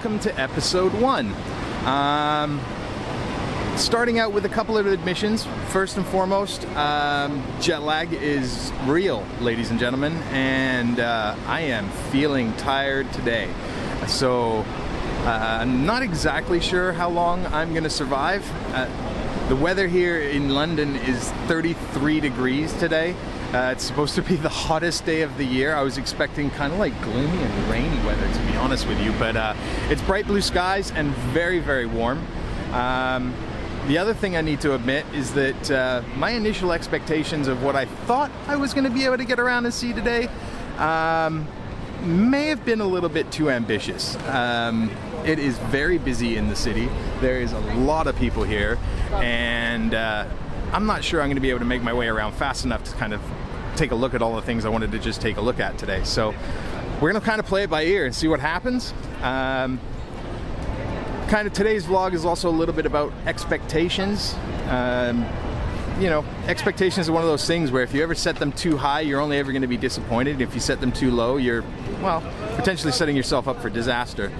welcome to episode 1. Starting out with a couple of admissions. First and foremost, jet lag is real, ladies and gentlemen, and I am feeling tired today. So I'm not exactly sure how long I'm going to survive. The weather here in London is 33 degrees today. It's supposed to be the hottest day of the year. I was expecting kind of like gloomy and rainy weather, to be honest with you, but it's bright blue skies and very, very warm. The other thing I need to admit is that my initial expectations of what I thought I was going to be able to get around and see today may have been a little bit too ambitious. It is very busy in the city. There is a lot of people here, and I'm not sure I'm going to be able to make my way around fast enough to kind of take a look at all the things I wanted to just take a look at today. So we're going to kind of play it by ear and see what happens. Kind of today's vlog is also a little bit about expectations. You know, expectations are one of those things where if you ever set them too high, you're only ever going to be disappointed. If you set them too low, you're, well, potentially setting yourself up for disaster.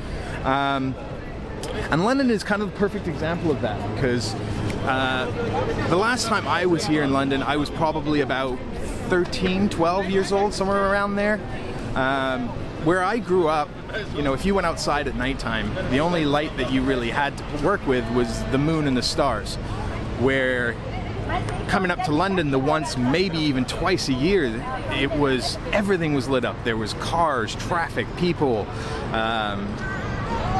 And London is kind of the perfect example of that, because the last time I was here in London, I was probably about 13, 12 years old, somewhere around there. Where I grew up, you know, if you went outside at nighttime, the only light that you really had to work with was the moon and the stars. Where coming up to London the once, maybe even twice a year, it was, everything was lit up. There was cars, traffic, people.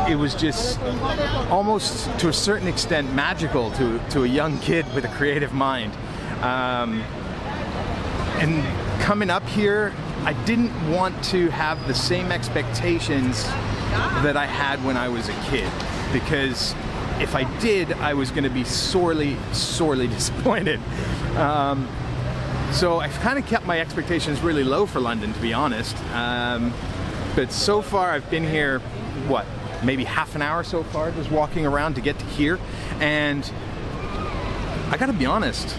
It was just almost, to a certain extent, magical to a young kid with a creative mind. And coming up here, I didn't want to have the same expectations that I had when I was a kid, because if I did, I was going to be sorely, sorely disappointed. So I've kind of kept my expectations really low for London, to be honest. But so far, I've been here, what, maybe half an hour so far, just walking around to get to here. And I gotta be honest,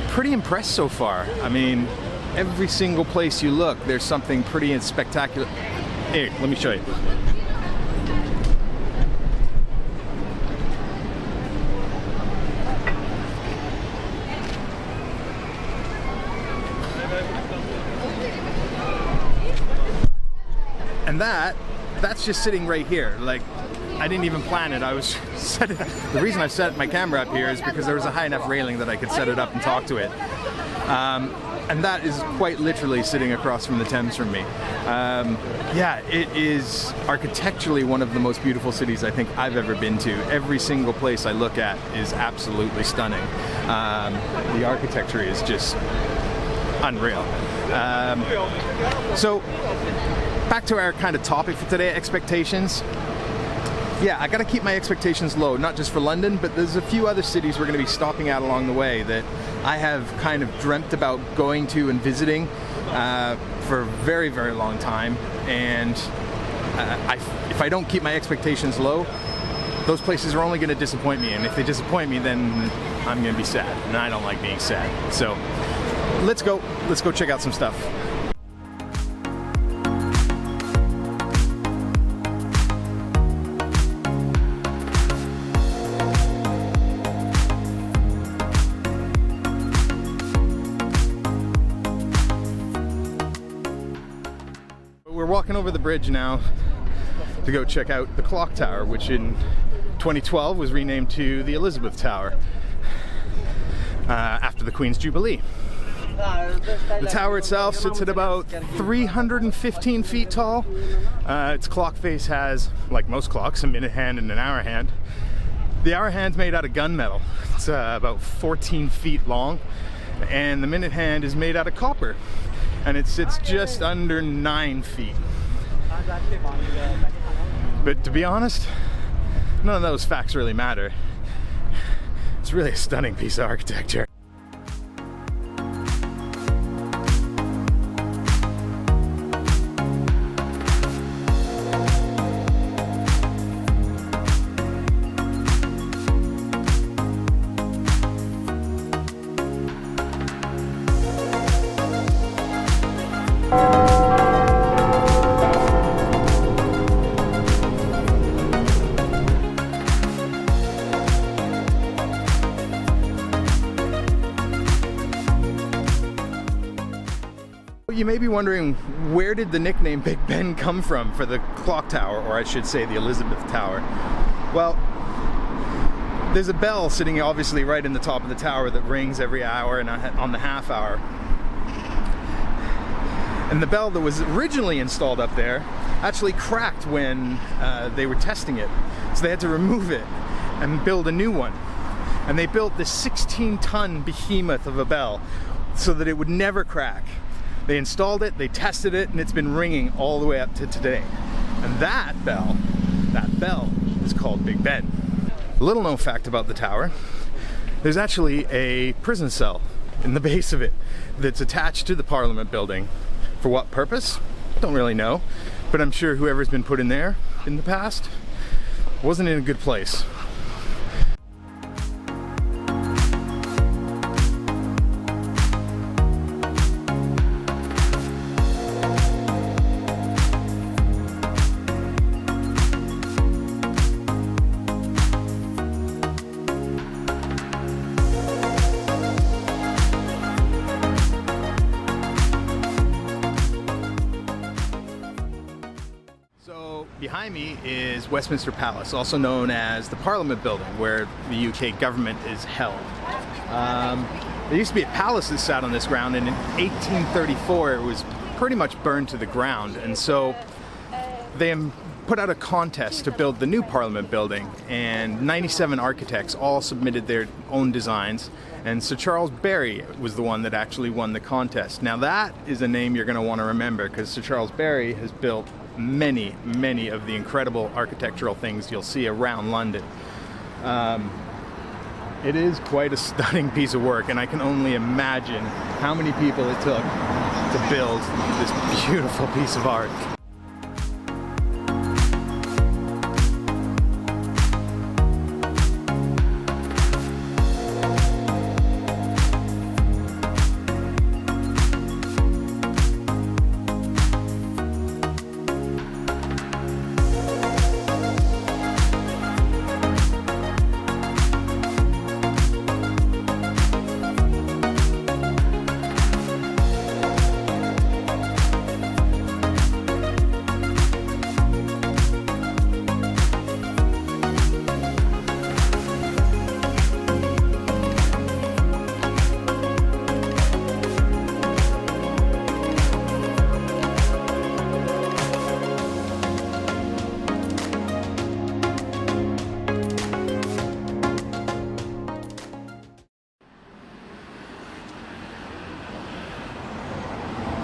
pretty impressed so far. I mean, every single place you look, there's something pretty spectacular. Here, let me show you. And that's just sitting right here. Like, I didn't even plan it. I was the reason I set my camera up here is because there was a high enough railing that I could set it up and talk to it. And that is quite literally sitting across from the Thames from me. Yeah, it is architecturally one of the most beautiful cities I think I've ever been to. Every single place I look at is absolutely stunning. The architecture is just unreal. So back to our kind of topic for today, expectations. Yeah, I gotta keep my expectations low, not just for London, but there's a few other cities we're gonna be stopping at along the way that I have kind of dreamt about going to and visiting for a very, very long time. And if I don't keep my expectations low, those places are only gonna disappoint me. And if they disappoint me, then I'm gonna be sad, and I don't like being sad. So let's go check out some stuff. We're walking over the bridge now to go check out the clock tower, which in 2012 was renamed to the Elizabeth Tower after the Queen's Jubilee. The tower itself sits at about 315 feet tall. Its clock face has, like most clocks, a minute hand and an hour hand. The hour hand's made out of gunmetal. It's about 14 feet long, and the minute hand is made out of copper, and it sits just under 9 feet. But to be honest, none of those facts really matter. It's really a stunning piece of architecture. You may be wondering, where did the nickname Big Ben come from for the clock tower, or I should say the Elizabeth Tower? Well, there's a bell sitting obviously right in the top of the tower that rings every hour and on the half hour. And the bell that was originally installed up there actually cracked when they were testing it. So they had to remove it and build a new one. And they built this 16-ton behemoth of a bell so that it would never crack. They installed it, they tested it, and it's been ringing all the way up to today. And that bell is called Big Ben. A little known fact about the tower, there's actually a prison cell in the base of it that's attached to the Parliament building. For what purpose? Don't really know, but I'm sure whoever's been put in there in the past wasn't in a good place. Behind me is Westminster Palace, also known as the Parliament Building, where the UK government is held. There used to be a palace that sat on this ground, and in 1834 it was pretty much burned to the ground, and so they put out a contest to build the new Parliament Building, and 97 architects all submitted their own designs, and Sir Charles Barry was the one that actually won the contest. Now that is a name you're going to want to remember, because Sir Charles Barry has built many of the incredible architectural things you'll see around London. It is quite a stunning piece of work, and I can only imagine how many people it took to build this beautiful piece of art.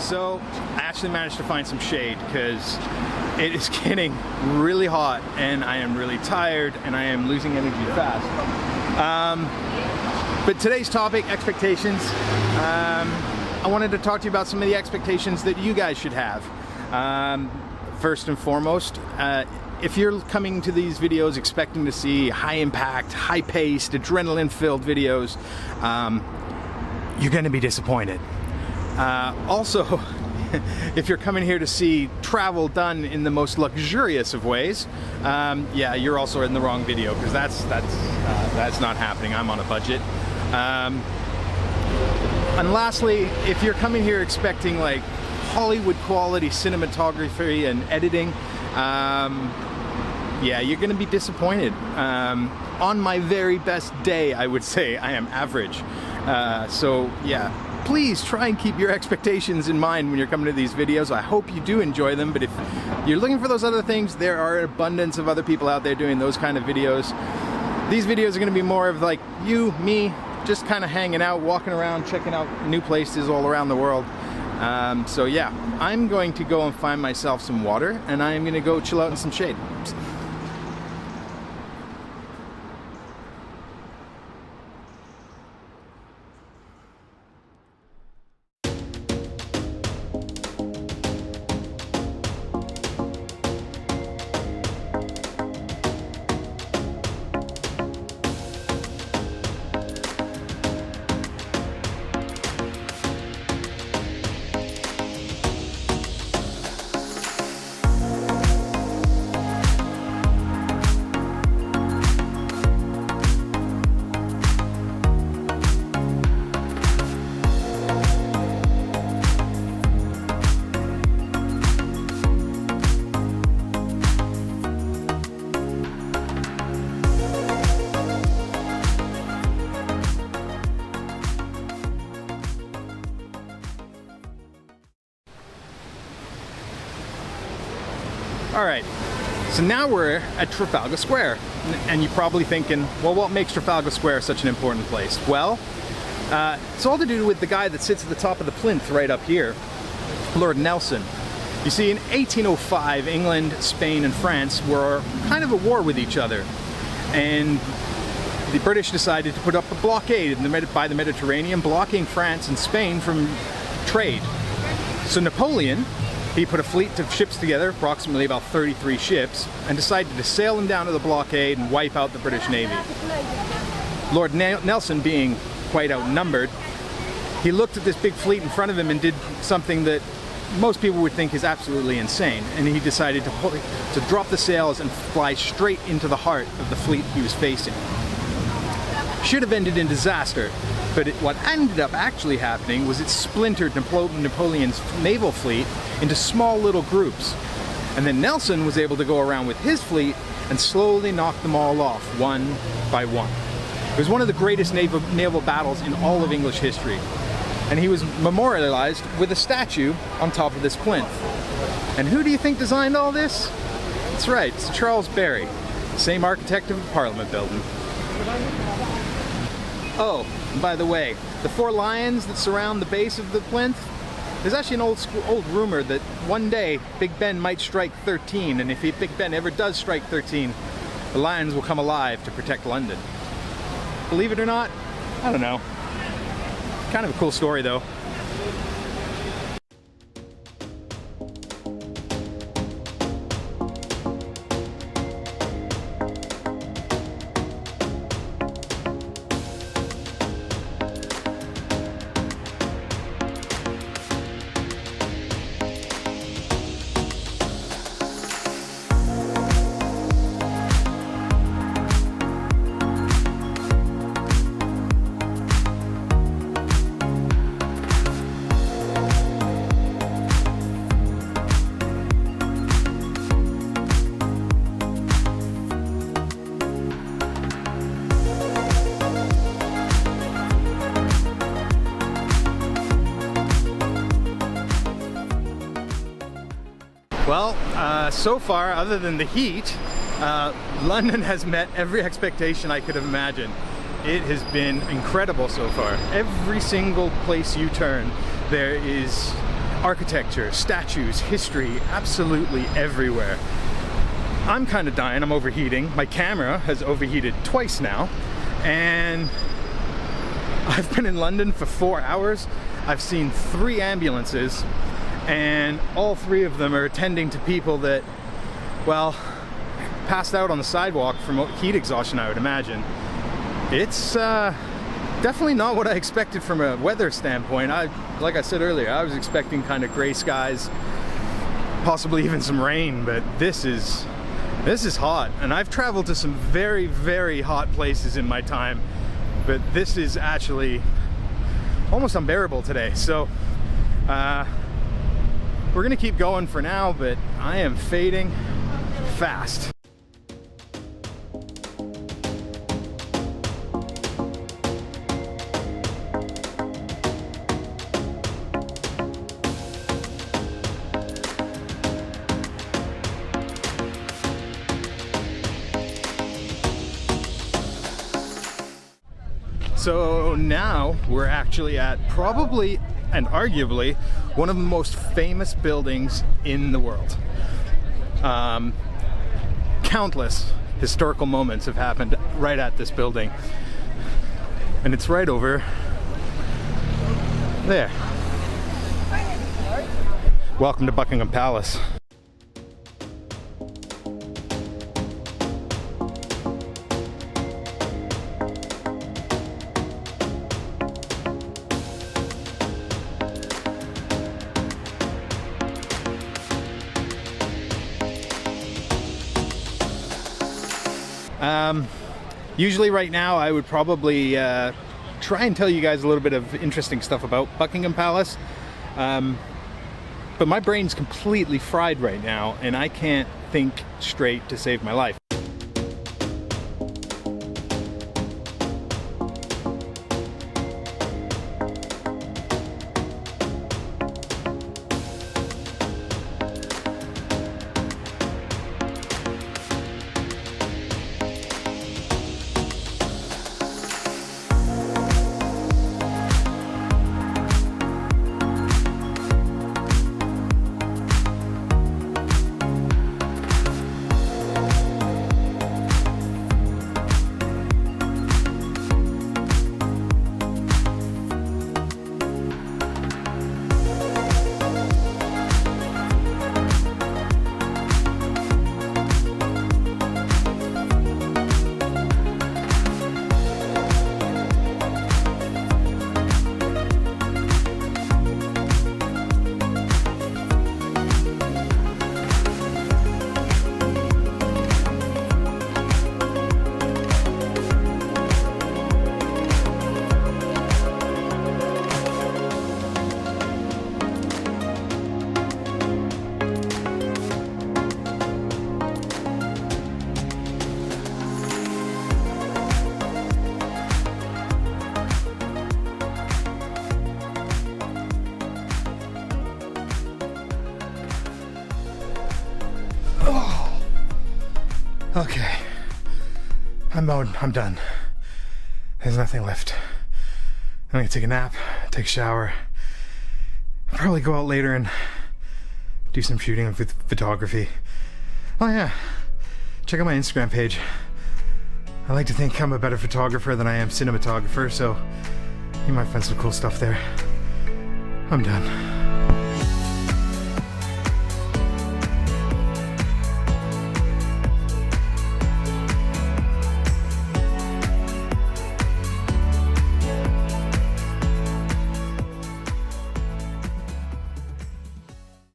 So I actually managed to find some shade because it is getting really hot and I am really tired and I am losing energy fast. But today's topic, expectations, I wanted to talk to you about some of the expectations that you guys should have. First and foremost, if you're coming to these videos expecting to see high impact, high paced, adrenaline filled videos, you're going to be disappointed. Also, if you're coming here to see travel done in the most luxurious of ways, yeah, you're also in the wrong video, because that's not happening. I'm on a budget. And lastly, if you're coming here expecting like Hollywood quality cinematography and editing, yeah, you're going to be disappointed. On my very best day, I would say I am average. So yeah. Please try and keep your expectations in mind when you're coming to these videos. I hope you do enjoy them, but if you're looking for those other things, there are an abundance of other people out there doing those kind of videos. These videos are going to be more of like you, me, just kind of hanging out, walking around, checking out new places all around the world. So yeah, I'm going to go and find myself some water, and I'm going to go chill out in some shade. All right, so now we're at Trafalgar Square, and you're probably thinking, well, what makes Trafalgar Square such an important place? Well, it's all to do with the guy that sits at the top of the plinth right up here, Lord Nelson. You see, in 1805, England, Spain, and France were kind of at war with each other, and the British decided to put up a blockade by the Mediterranean, blocking France and Spain from trade. So Napoleon, he put a fleet of ships together, approximately about 33 ships, and decided to sail them down to the blockade and wipe out the British Navy. Lord Nelson, being quite outnumbered, he looked at this big fleet in front of him and did something that most people would think is absolutely insane, and he decided to drop the sails and fly straight into the heart of the fleet he was facing. Should have ended in disaster, but what ended up actually happening was it splintered Napoleon's naval fleet into small little groups, and then Nelson was able to go around with his fleet and slowly knock them all off one by one. It was one of the greatest naval battles in all of English history, and he was memorialized with a statue on top of this plinth. And who do you think designed all this? That's right, it's Charles Barry, same architect of the Parliament building. Oh, and by the way, the 4 lions that surround the base of the plinth, there's actually an old rumor that one day Big Ben might strike 13, and if Big Ben ever does strike 13, the lions will come alive to protect London. Believe it or not, I don't know. Kind of a cool story though. Well, so far, other than the heat, London has met every expectation I could have imagined. It has been incredible so far. Every single place you turn, there is architecture, statues, history, absolutely everywhere. I'm kind of dying, I'm overheating. My camera has overheated twice now, and I've been in London for 4 hours. I've seen 3 ambulances, and all 3 of them are attending to people that, well, passed out on the sidewalk from heat exhaustion, I would imagine. It's definitely not what I expected from a weather standpoint. Like I said earlier, I was expecting kind of gray skies, possibly even some rain, but this is hot. And I've traveled to some very, very hot places in my time, but this is actually almost unbearable today. So we're gonna keep going for now, but I am fading fast. So now we're actually at probably and arguably one of the most famous buildings in the world. Countless historical moments have happened right at this building, and it's right over there. Welcome to Buckingham Palace. Usually right now I would probably try and tell you guys a little bit of interesting stuff about Buckingham Palace, but my brain's completely fried right now and I can't think straight to save my life. I'm mowed. I'm done. There's nothing left. I'm gonna take a nap, take a shower, probably go out later and do some shooting with photography. Oh yeah, check out my Instagram page. I like to think I'm a better photographer than I am cinematographer, so you might find some cool stuff there. I'm done.